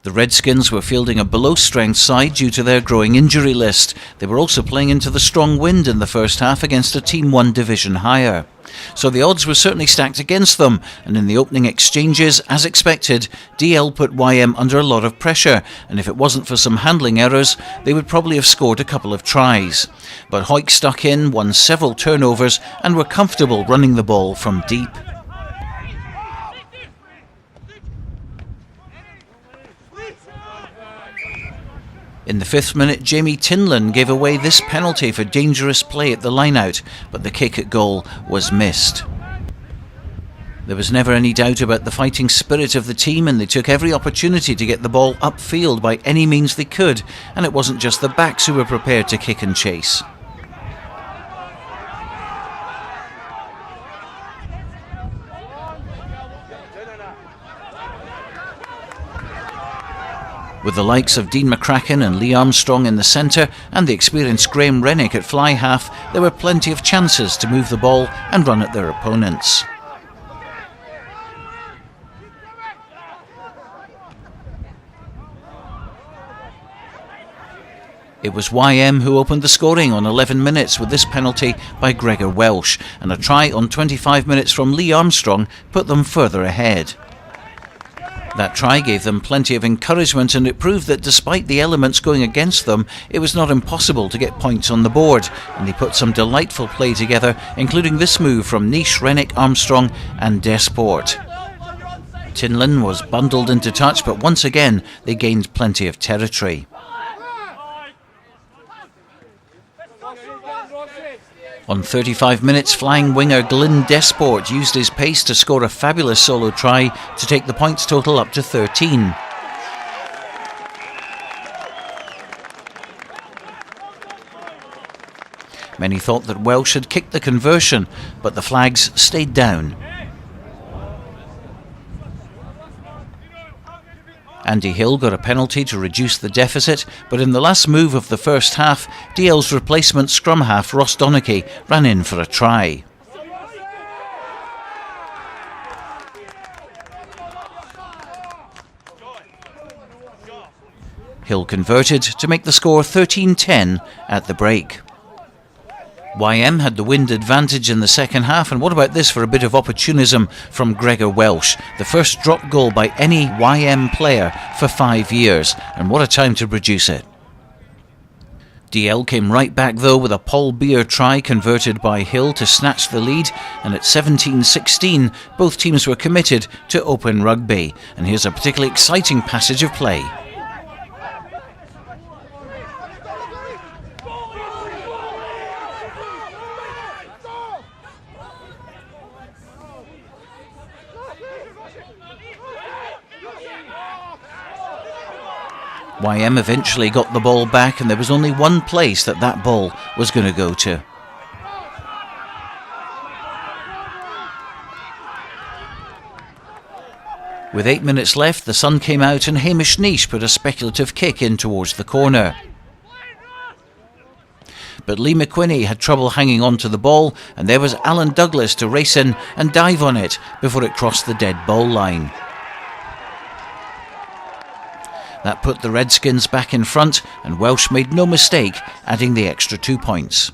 The Redskins were fielding a below-strength side due to their growing injury list. They were also playing into the strong wind in the first half against a team 1 division higher. So the odds were certainly stacked against them, and in the opening exchanges, as expected, DL put YM under a lot of pressure, and if it wasn't for some handling errors, they would probably have scored a couple of tries. But Hawick stuck in, won several turnovers, and were comfortable running the ball from deep. In the 5th minute, Jamie Tinlin gave away this penalty for dangerous play at the line-out, but the kick at goal was missed. There was never any doubt about the fighting spirit of the team, and they took every opportunity to get the ball upfield by any means they could, and it wasn't just the backs who were prepared to kick and chase. With the likes of Dean McCracken and Lee Armstrong in the centre and the experienced Graham Rennick at fly half, there were plenty of chances to move the ball and run at their opponents. It was YM who opened the scoring on 11 minutes with this penalty by Gregor Welsh, and a try on 25 minutes from Lee Armstrong put them further ahead. That try gave them plenty of encouragement, and it proved that despite the elements going against them, it was not impossible to get points on the board, and they put some delightful play together, including this move from Nish, Rennick, Armstrong and Desport. Tinlin was bundled into touch, but once again they gained plenty of territory. On 35 minutes, flying winger Glyn Desport used his pace to score a fabulous solo try to take the points total up to 13. Many thought that Welsh had kicked the conversion, but the flags stayed down. Andy Hill got a penalty to reduce the deficit, but in the last move of the first half, DL's replacement scrum half Ross Donachie ran in for a try. Hill converted to make the score 13-10 at the break. YM had the wind advantage in the second half, and what about this for a bit of opportunism from Gregor Welsh, the first drop goal by any YM player for 5 years, and what a time to produce it. DL came right back though with a Paul Beer try converted by Hill to snatch the lead, and at 17-16 both teams were committed to open rugby, and here's a particularly exciting passage of play. YM eventually got the ball back, and there was only one place that ball was going to go to. With 8 minutes left, the sun came out and Hamish Nish put a speculative kick in towards the corner. But Lee McQuinney had trouble hanging on to the ball, and there was Alan Douglas to race in and dive on it before it crossed the dead ball line. That put the Redskins back in front, and Welsh made no mistake adding the extra 2 points.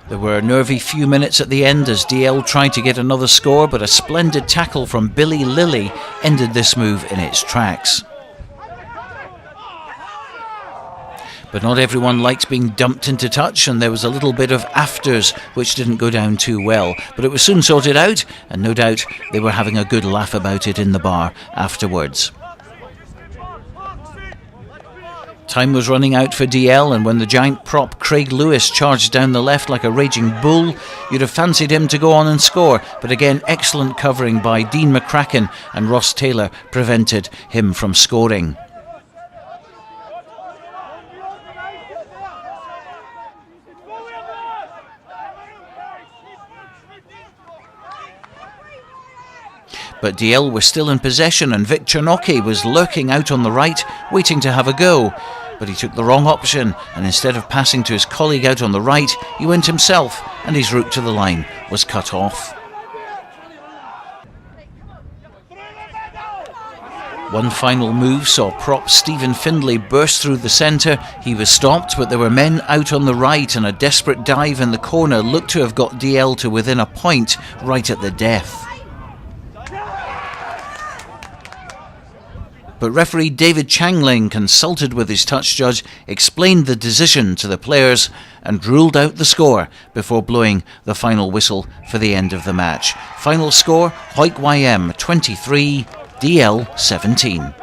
There were a nervy few minutes at the end as DL tried to get another score, but a splendid tackle from Billy Lilly ended this move in its tracks. But not everyone likes being dumped into touch, and there was a little bit of afters which didn't go down too well. But it was soon sorted out, and no doubt they were having a good laugh about it in the bar afterwards. Time was running out for DL, and when the giant prop Craig Lewis charged down the left like a raging bull, you'd have fancied him to go on and score. But again, excellent covering by Dean McCracken, and Ross Taylor prevented him from scoring. But DL was still in possession, and Vic Chernocky was lurking out on the right, waiting to have a go. but he took the wrong option, and instead of passing to his colleague out on the right, he went himself, and his route to the line was cut off. One final move saw prop Stephen Findlay burst through the centre. He was stopped, but there were men out on the right, and a desperate dive in the corner looked to have got DL to within a point right at the death. But referee David Changling, consulted with his touch judge, explained the decision to the players and ruled out the score before blowing the final whistle for the end of the match. Final score, Hawick YM 23, DL 17.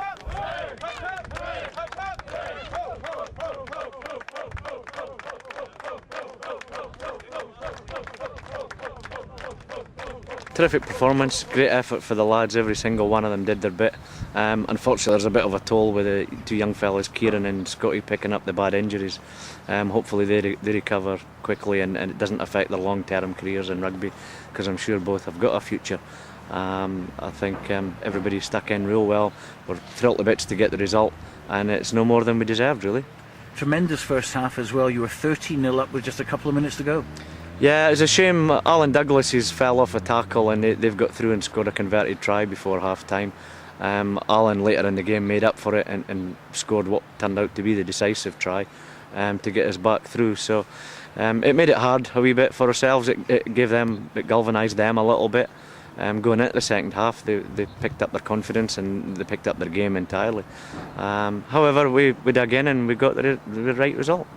Terrific performance, great effort for the lads, every single one of them did their bit. Unfortunately there's a bit of a toll with the two young fellas, Kieran and Scotty, picking up the bad injuries. Hopefully they recover quickly and it doesn't affect their long-term careers in rugby, because I'm sure both have got a future. I think everybody stuck in real well. We're thrilled to bits to get the result, and it's no more than we deserved, really. Tremendous first half as well. You were 13-0 up with just a couple of minutes to go. Yeah, it's a shame Alan Douglas fell off a tackle and they've got through and scored a converted try before half time. Alan later in the game made up for it and scored what turned out to be the decisive try to get us back through. So it made it hard a wee bit for ourselves. It galvanised them a little bit. Going into the second half, they picked up their confidence and they picked up their game entirely. However, we dug in and we got the right result.